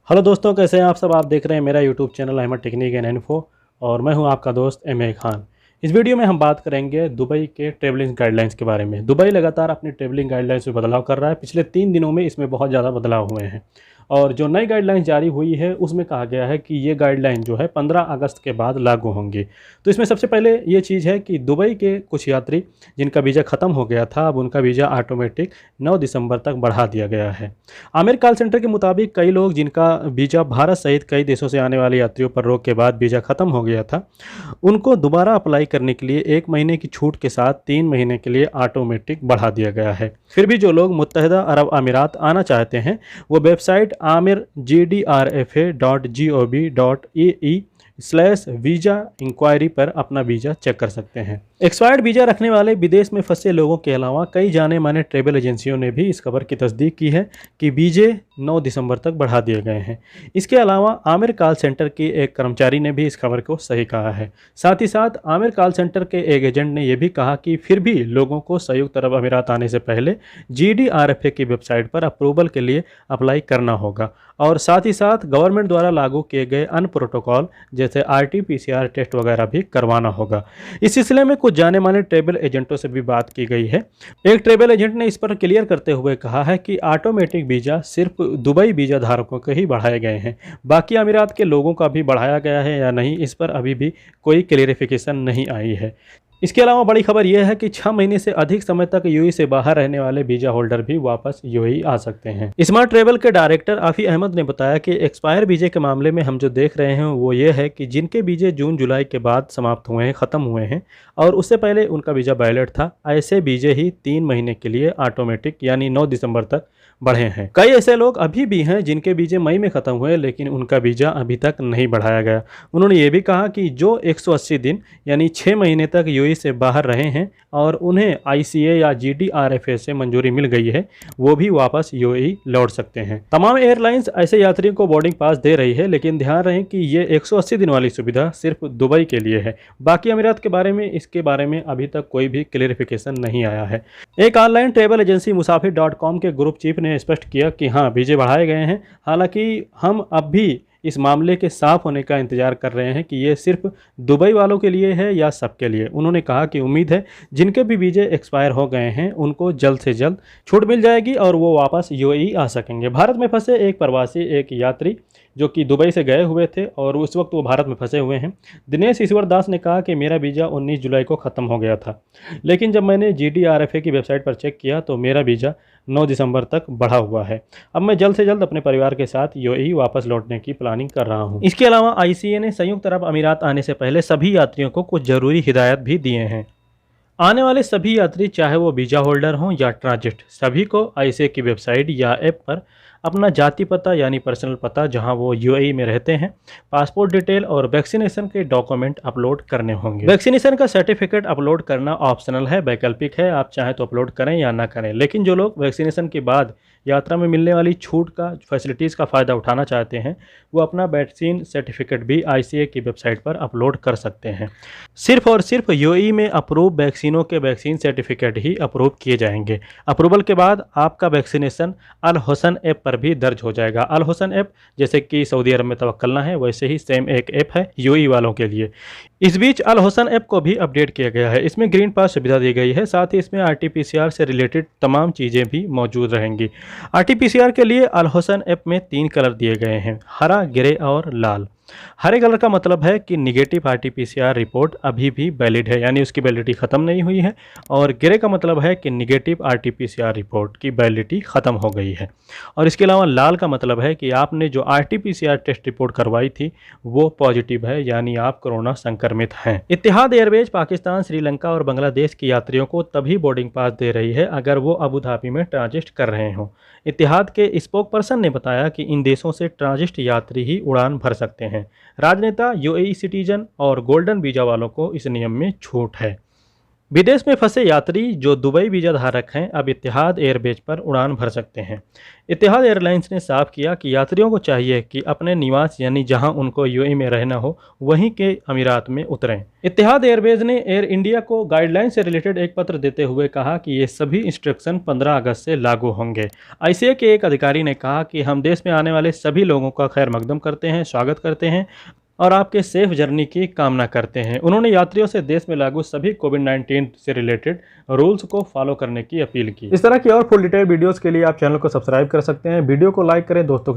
Hello दोस्तों, कैसे हैं आप सब। आप देख रहे हैं मेरा YouTube channel Ahmad technic and info और मैं हूं आपका दोस्त एम.ए. खान। इस वीडियो में हम बात करेंगे दुबई के ट्रेवलिंग गाइडलाइंस के बारे में। दुबई लगातार अपनी ट्रेवलिंग गाइडलाइंस में बदलाव कर रहा है। पिछले 3 दिनों में इसमें बहुत ज़्यादा बदलाव हुए हैं और जो नई गाइडलाइंस जारी हुई है उसमें कहा गया है कि ये गाइडलाइन जो है 15 अगस्त के बाद लागू होंगी। तो इसमें सबसे पहले ये चीज़ है कि दुबई के कुछ यात्री जिनका वीज़ा ख़त्म हो गया था, अब उनका वीज़ा ऑटोमेटिक 9 दिसंबर तक बढ़ा दिया गया है। आमिर कॉल सेंटर के मुताबिक कई लोग जिनका वीज़ा भारत सहित कई देशों से आने वाले यात्रियों पर रोक के बाद वीज़ा ख़त्म हो गया था, उनको दोबारा अप्लाई करने के लिए 1 महीने की छूट के साथ 3 महीने के लिए ऑटोमेटिक बढ़ा दिया गया है। फिर भी जो लोग मुत्तहिदा अरब अमीरात आना चाहते हैं वो वेबसाइट amirgdrfa.gov.ae/वीज़ा इंक्वायरी पर अपना वीज़ा चेक कर सकते हैं। एक्सपायर्ड वीज़ा रखने वाले विदेश में फंसे लोगों के अलावा कई जाने माने ट्रैवल एजेंसियों ने भी इस खबर की तस्दीक की है कि वीज़े 9 दिसंबर तक बढ़ा दिए गए हैं। इसके अलावा आमिर कॉल सेंटर के एक कर्मचारी ने भी इस खबर को सही कहा है। साथ ही साथ आमिर कॉल सेंटर के एक एजेंट ने यह भी कहा कि फिर भी लोगों को संयुक्त अरब अमीरात आने से पहले GDRFA की वेबसाइट पर अप्रूवल के लिए अप्लाई करना होगा और साथ ही साथ गवर्नमेंट द्वारा लागू किए गए अन्य प्रोटोकॉल जैसे RT-PCR टेस्ट वगैरह भी करवाना होगा। इस सिलसिले में कुछ जाने माने ट्रैवल एजेंटों से भी बात की गई है। एक ट्रैवल एजेंट ने इस पर क्लियर करते हुए कहा है कि ऑटोमेटिक वीज़ा सिर्फ दुबई वीज़ा धारकों के ही बढ़ाए गए हैं, बाकी अमीरात के लोगों का भी बढ़ाया गया है या नहीं, इस पर अभी भी कोई क्लेरिफिकेशन नहीं आई है। इसके अलावा बड़ी खबर यह है कि 6 महीने से अधिक समय तक यूएई से बाहर रहने वाले वीज़ा होल्डर भी वापस यूएई आ सकते हैं। स्मार्ट ट्रैवल के डायरेक्टर आफी अहमद ने बताया कि एक्सपायर वीज़े के मामले में हम जो देख रहे हैं वो ये है कि जिनके वीज़े जून जुलाई के बाद समाप्त हुए हैं, ख़त्म हुए हैं और उससे पहले उनका वीज़ा वैलिड था, ऐसे वीज़े ही 3 महीने के लिए ऑटोमेटिक यानी 9 दिसंबर तक बढ़े हैं। कई ऐसे लोग अभी भी हैं जिनके वीज़े मई में ख़त्म हुए लेकिन उनका वीज़ा अभी तक नहीं बढ़ाया गया। उन्होंने ये भी कहा कि जो 180 दिन यानी 6 महीने तक यूएई से बाहर रहे हैं और उन्हें ICA या GDRFA से मंजूरी मिल गई है, वो भी वापस यूएई लौट सकते हैं। तमाम एयरलाइंस ऐसे यात्रियों को बोर्डिंग पास दे रही है, लेकिन ध्यान रहे कि ये 180 दिन वाली सुविधा सिर्फ दुबई के लिए है। बाकी अमीरात के बारे में इसके बारे में अभी तक कोई भी क्लेरिफिकेशन नहीं आया है। एक ऑनलाइन ट्रैवल एजेंसी मुसाफिर.com के ग्रुप चीफ ने स्पष्ट किया कि हाँ, वीज़े बढ़ाए गए हैं, हालांकि हम अब भी इस मामले के साफ होने का इंतजार कर रहे हैं कि ये सिर्फ दुबई वालों के लिए है या सबके लिए। उन्होंने कहा कि उम्मीद है जिनके भी वीज़े एक्सपायर हो गए हैं उनको जल्द से जल्द छूट मिल जाएगी और वो वापस यूएई आ सकेंगे। भारत में फंसे एक प्रवासी, एक यात्री जो कि दुबई से गए हुए थे और उस वक्त वो भारत में फंसे हुए हैं, दिनेश ईश्वर दास ने कहा कि मेरा वीज़ा 19 जुलाई को ख़त्म हो गया था, लेकिन जब मैंने GDRFA की वेबसाइट पर चेक किया तो मेरा वीज़ा 9 दिसंबर तक बढ़ा हुआ है। अब मैं जल्द से जल्द अपने परिवार के साथ यूएई वापस लौटने की प्लानिंग कर रहा हूं। इसके अलावा ICA ने संयुक्त अरब अमीरात आने से पहले सभी यात्रियों को कुछ ज़रूरी हिदायत भी दिए हैं। आने वाले सभी यात्री चाहे वो वीज़ा होल्डर हों या ट्रांजिट, सभी को ICA की वेबसाइट या ऐप पर अपना जाति पता यानी पर्सनल पता जहां वो यूएई में रहते हैं, पासपोर्ट डिटेल और वैक्सीनेशन के डॉक्यूमेंट अपलोड करने होंगे। वैक्सीनेशन का सर्टिफिकेट अपलोड करना ऑप्शनल है, वैकल्पिक है, आप चाहें तो अपलोड करें या ना करें। लेकिन जो लोग वैक्सीनेशन के बाद यात्रा में मिलने वाली छूट का, फैसिलिटीज़ का फ़ायदा उठाना चाहते हैं, वो अपना वैक्सीन सर्टिफिकेट भी ICA की वेबसाइट पर अपलोड कर सकते हैं। सिर्फ और सिर्फ यूएई में अप्रूव वैक्सीनों के वैक्सीन सर्टिफिकेट ही अप्रूव किए जाएंगे। अप्रूवल के बाद आपका वैक्सीनेशन अल हुसन ऐप पर भी दर्ज हो जाएगा। अल हुसन ऐप जैसे कि सऊदी अरब में तवक्कलना है, वैसे ही सेम एक ऐप है यूएई वालों के लिए। इस बीच अल हुसन ऐप को भी अपडेट किया गया है। इसमें ग्रीन पास सुविधा दी गई है, साथ ही इसमें RT-PCR से रिलेटेड तमाम चीज़ें भी मौजूद रहेंगी। RT-PCR के लिए अल हुसन ऐप में 3 कलर दिए गए हैं, हरा, ग्रे और लाल। हरे कलर का मतलब है कि निगेटिव RT-PCR रिपोर्ट अभी भी वैलिड है, यानी उसकी वैलिडिटी ख़त्म नहीं हुई है, और ग्रे का मतलब है कि निगेटिव RT-PCR रिपोर्ट की वैलिडिटी ख़त्म हो गई है। और इसके अलावा लाल का मतलब है कि आपने जो RT-PCR टेस्ट रिपोर्ट करवाई थी वो पॉजिटिव है, यानी आप कोरोना संक्रमित हैं। इत्तेहाद एयरवेज पाकिस्तान, श्रीलंका और बांग्लादेश के यात्रियों को तभी बोर्डिंग पास दे रही है अगर वो अबू धाबी में ट्रांजिट कर रहे हों। इत्तेहाद के स्पोक पर्सन ने बताया कि इन देशों से ट्रांजिट यात्री ही उड़ान भर सकते हैं। राजनेता, यूएई सिटीजन और गोल्डन वीज़ा वालों को इस नियम में छूट है। विदेश में फंसे यात्री जो दुबई वीजा धारक हैं अब इतिहाद एयरबेस पर उड़ान भर सकते हैं। इतिहाद एयरलाइंस ने साफ किया कि यात्रियों को चाहिए कि अपने निवास यानी जहां उनको यूएई में रहना हो वहीं के अमीरात में उतरें। इतिहाद एयरवेज ने एयर इंडिया को गाइडलाइन से रिलेटेड एक पत्र देते हुए कहा कि ये सभी इंस्ट्रक्शन 15 अगस्त से लागू होंगे। आईसीए के एक अधिकारी ने कहा कि हम देश में आने वाले सभी लोगों का खैर मकदम करते हैं, स्वागत करते हैं और आपके सेफ जर्नी की कामना करते हैं। उन्होंने यात्रियों से देश में लागू सभी कोविड-19 से रिलेटेड रूल्स को फॉलो करने की अपील की। इस तरह की और फुल डिटेल वीडियोस के लिए आप चैनल को सब्सक्राइब कर सकते हैं। वीडियो को लाइक करें, दोस्तों के